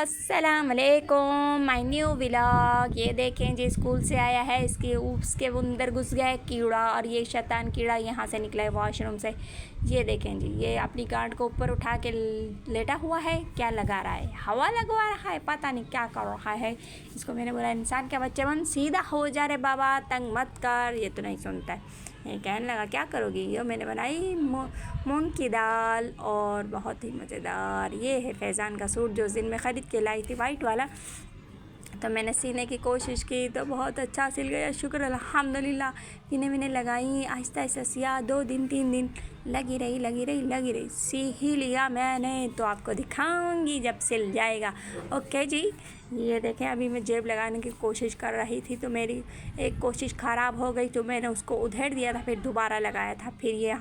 अस्सलाम वालेकुम। My new vlog. ये देखें जी, स्कूल से आया है, उसके अंदर घुस गया है कीड़ा, और ये शैतान कीड़ा यहाँ से निकला है वॉशरूम से। ये देखें जी, ये अपनी गांड को ऊपर उठा के लेटा हुआ है। क्या लगा रहा है? हवा लगवा रहा है, पता नहीं क्या कर रहा है। इसको मैंने बोला, इंसान के बच्चे मन सीधा हो जा रहे बाबा, तंग मत कर। ये तो नहीं सुनता है। ये कहने लगा, क्या करोगी? ये मैंने बनाई मूंग की दाल, और बहुत ही मज़ेदार। ये है फैज़ान का सूट जो दिन में ख़रीद के लाई थी, वाइट वाला। तो मैंने सीने की कोशिश की तो बहुत अच्छा सिल गया, शुक्र अल्हम्दुलिल्लाह। पिने विने लगाई, आहिस्ता आहिस्ता सिया, 2 दिन 3 दिन लगी रही। सी ही लिया मैंने, तो आपको दिखाऊंगी जब सिल जाएगा। ओके जी। ये देखें, अभी मैं जेब लगाने की कोशिश कर रही थी तो मेरी एक कोशिश ख़राब हो गई, तो मैंने उसको उधेड़ दिया था, फिर दोबारा लगाया था। फिर ये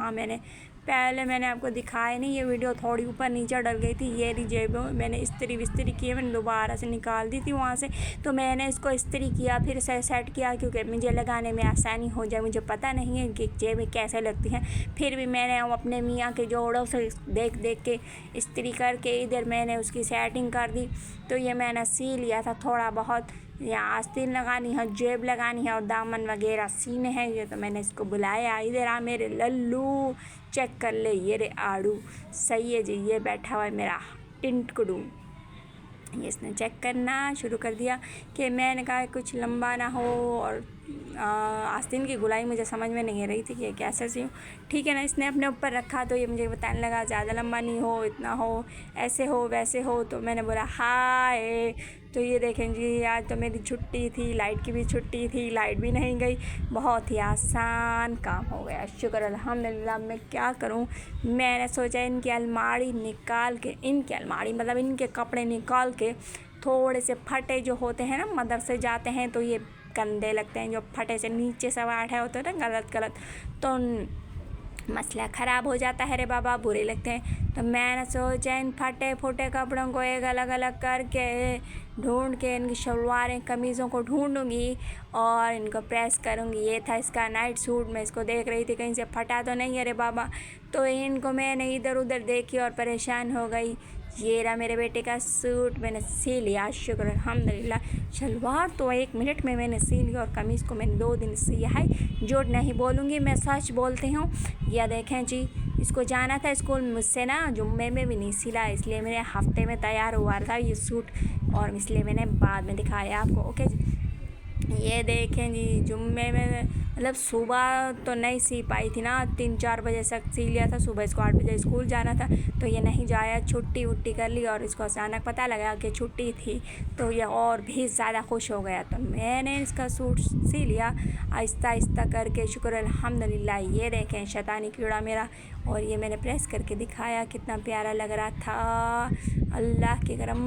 पहले मैंने आपको दिखाया नहीं, ये वीडियो थोड़ी ऊपर नीचे डल गई थी। ये रही जेब, मैंने इस्त्री विस्त्री की, मैंने दोबारा से निकाल दी थी वहाँ से। तो मैंने इसको इस्त्री किया, फिर से सेट किया, क्योंकि मुझे लगाने में आसानी हो जाए। मुझे पता नहीं है कि जेबें कैसे लगती हैं। फिर भी मैंने अपने मियाँ के जोड़ों से देख के इस्त्री करके इधर मैंने उसकी सेटिंग कर दी। तो ये मैंने सी लिया था थोड़ा बहुत। यहाँ आस्तीन लगानी है, जेब लगानी है, और दामन वगैरह सीने हैं। ये तो मैंने इसको बुलाया, इधर आ मेरे लल्लू, चेक कर ले। ये रे आड़ू, सही है जी। ये बैठा हुआ है मेरा टिंटकुडू। ये इसने चेक करना शुरू कर दिया कि मैंने कहा कुछ लंबा ना हो। और आस्तीन की गुलाई मुझे समझ में नहीं आ रही थी कि कैसे सी हूँ। ठीक है ना, इसने अपने ऊपर रखा तो ये मुझे बताने लगा, ज़्यादा लंबा नहीं हो, इतना हो, ऐसे हो वैसे हो। तो मैंने बोला हाय। तो ये देखें जी, आज तो मेरी छुट्टी थी, लाइट की भी छुट्टी थी, लाइट भी नहीं गई। बहुत ही आसान काम हो गया, शुक्र अल्हम्दुलिल्लाह। मैं क्या करूं, मैंने सोचा इनकी अलमारी मतलब इनके कपड़े निकाल के, थोड़े से फटे जो होते हैं ना, मदरसे जाते हैं तो ये गंदे लगते हैं, जो फटे से नीचे से बैठे होते हैं ना, गलत तो मसला ख़राब हो जाता है रे बाबा, बुरे लगते हैं। तो मैंने सोचा इन फटे फूटे कपड़ों को एक अलग अलग करके ढूंढ के इनकी शलवारें कमीज़ों को ढूंढूंगी और इनको प्रेस करूंगी। ये था इसका नाइट सूट। मैं इसको देख रही थी कहीं से फटा तो नहीं है रे बाबा। तो इनको मैंने इधर उधर देखी और परेशान हो गई। ये रहा मेरे बेटे का सूट, मैंने सी लिया, शुक्र अल्हम्दुलिल्लाह। शलवार तो 1 मिनट में मैंने सी लिया, और कमीज़ को मैंने 2 दिन सिया है। झूठ नहीं बोलूँगी, मैं सच बोलती हूँ। यह देखें जी, इसको जाना था स्कूल, मुझसे ना जुम्मे में भी नहीं सिला, इसलिए मेरे हफ्ते में तैयार हुआ था ये सूट, और इसलिए मैंने बाद में दिखाया आपको। ओके जी। ये देखें जी, जुम्मे में मतलब सुबह तो नहीं सी पाई थी ना, 3-4 बजे तक सी लिया था। सुबह इसको 8 बजे स्कूल जाना था, तो ये नहीं जाया, छुट्टी वुट्टी कर ली, और इसको अचानक पता लगा कि छुट्टी थी, तो ये और भी ज़्यादा खुश हो गया। तो मैंने इसका सूट सी लिया आहिस्ता आहिस्ता करके, शुक्र अल्हम्दुलिल्लाह। ये देखें शैतानी कीड़ा मेरा, और ये मैंने प्रेस करके दिखाया, कितना प्यारा लग रहा था। अल्लाह की करम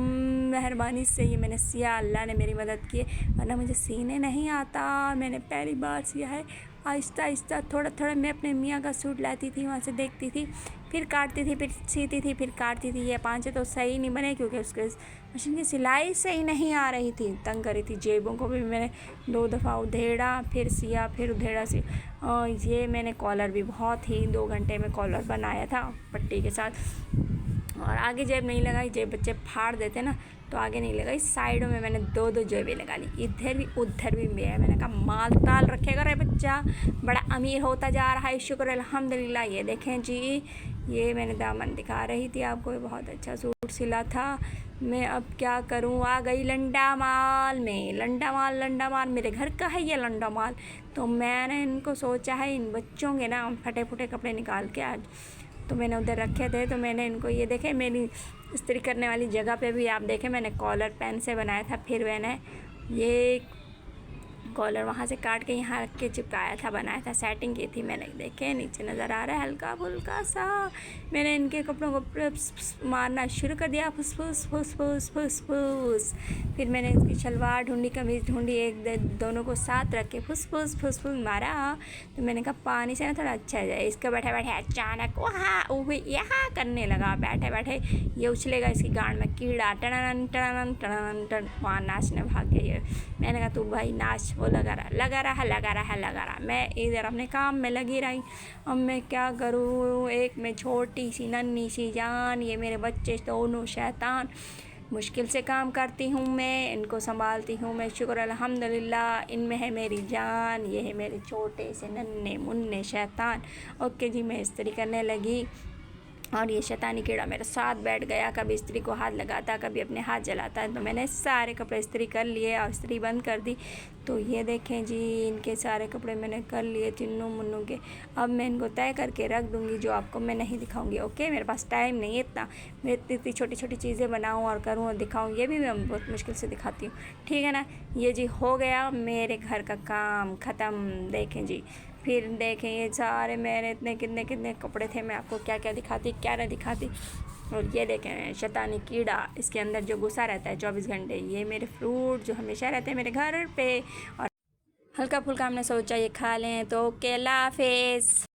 मेहरबानी से ये मैंने सिया, अल्लाह ने मेरी मदद की, वरना मुझे सीने नहीं आता। मैंने पहली बार सिया है। आहिस्ता आहिस्ता थोड़ा थोड़ा मैं अपने मियाँ का सूट लाती थी, वहाँ से देखती थी, फिर काटती थी, फिर सीती थी, फिर काटती थी। ये 5 तो सही नहीं बने, क्योंकि उसके मशीन की सिलाई सही नहीं आ रही थी, तंग करी थी। जेबों को भी मैंने 2 दफ़ा उधेड़ा, फिर सिया, फिर उधेड़ा सी। ये मैंने कॉलर भी बहुत ही 2 घंटे में कॉलर बनाया था पट्टी के साथ। और आगे जेब नहीं लगाई, जेब बच्चे फाड़ देते ना, तो आगे नहीं लगाई, साइडों में मैंने 2-2 जेबें लगा ली, इधर भी उधर भी। मैंने कहा माल ताल रखेगा रे बच्चा, बड़ा अमीर होता जा रहा है, शुक्र अल्हम्दुलिल्लाह। ये देखें जी, ये मैंने दामन दिखा रही थी आपको, बहुत अच्छा सूट सिला था। मैं अब क्या करूं, आ गई लंडा माल में। लंडा माल मेरे घर का है ये लंडा माल। तो मैंने इनको सोचा है, इन बच्चों के ना फटे फुटे कपड़े निकाल के आज, तो मैंने उधर रखे थे, तो मैंने इनको, ये देखे मेरी इस्त्री करने वाली जगह पे भी आप देखें, मैंने कॉलर पेन से बनाया था, फिर मैंने ये कॉलर वहाँ से काट के यहाँ रख के चिपकाया था, बनाया था, सेटिंग की थी मैंने। देखे नीचे नज़र आ रहा है हल्का फुल्का सा। मैंने इनके कपड़ों को मारना शुरू कर दिया, फुस फुस फुस फुस फुस फुस। फिर मैंने इसकी शलवार ढूंढी, कमीज़ ढूंढी, दोनों को साथ रख के फुस फुस फुस फुस मारा। तो मैंने कहा पानी से ना थोड़ा अच्छा हो जाए। इसके बैठे बैठे अचानक वहाँ यहाँ करने लगा, बैठे बैठे ये उछलेगा, इसकी गांड में कीड़ा, टन टन टन टन, वहाँ नाचने भाग गई। मैंने कहा तू भाई नाच। वो लगा रहा। मैं इधर अपने काम में लगी रही। अब मैं क्या करूँ, एक में छोटी सी नन्ही सी जान, ये मेरे बच्चे दोनों शैतान। मुश्किल से काम करती हूँ मैं, इनको संभालती हूँ मैं, शुक्र अल्हम्दुलिल्लाह। इनमें है मेरी जान, ये है मेरे छोटे से नन्हे मुन्ने शैतान। ओके जी, मैं इस्त्री करने लगी और ये शैतानी कीड़ा मेरे साथ बैठ गया, कभी इस्त्री को हाथ लगाता, कभी अपने हाथ जलाता। तो मैंने सारे कपड़े इस्त्री कर लिए और इस्त्री बंद कर दी। तो ये देखें जी, इनके सारे कपड़े मैंने कर लिए तिन्नों मुन्नों के। अब मैं इनको तय करके रख दूँगी, जो आपको मैं नहीं दिखाऊंगी। ओके, मेरे पास टाइम नहीं है इतना, मैं इतनी छोटी छोटी चीज़ें बनाऊँ और करूँ और दिखाऊँ, ये भी मैं बहुत मुश्किल से दिखाती हूँ, ठीक है ना। ये जी हो गया मेरे घर का काम ख़त्म। देखें जी, फिर देखें ये सारे मेरे इतने कितने कितने कपड़े थे, मैं आपको क्या क्या दिखाती क्या ना दिखाती। और ये देखें शैतानी कीड़ा, इसके अंदर जो घुसा रहता है 24 घंटे। ये मेरे फ्रूट जो हमेशा रहते हैं मेरे घर पे, और हल्का फुल्का हमने सोचा ये खा लें। तो ओके, अल्लाह हाफिज़।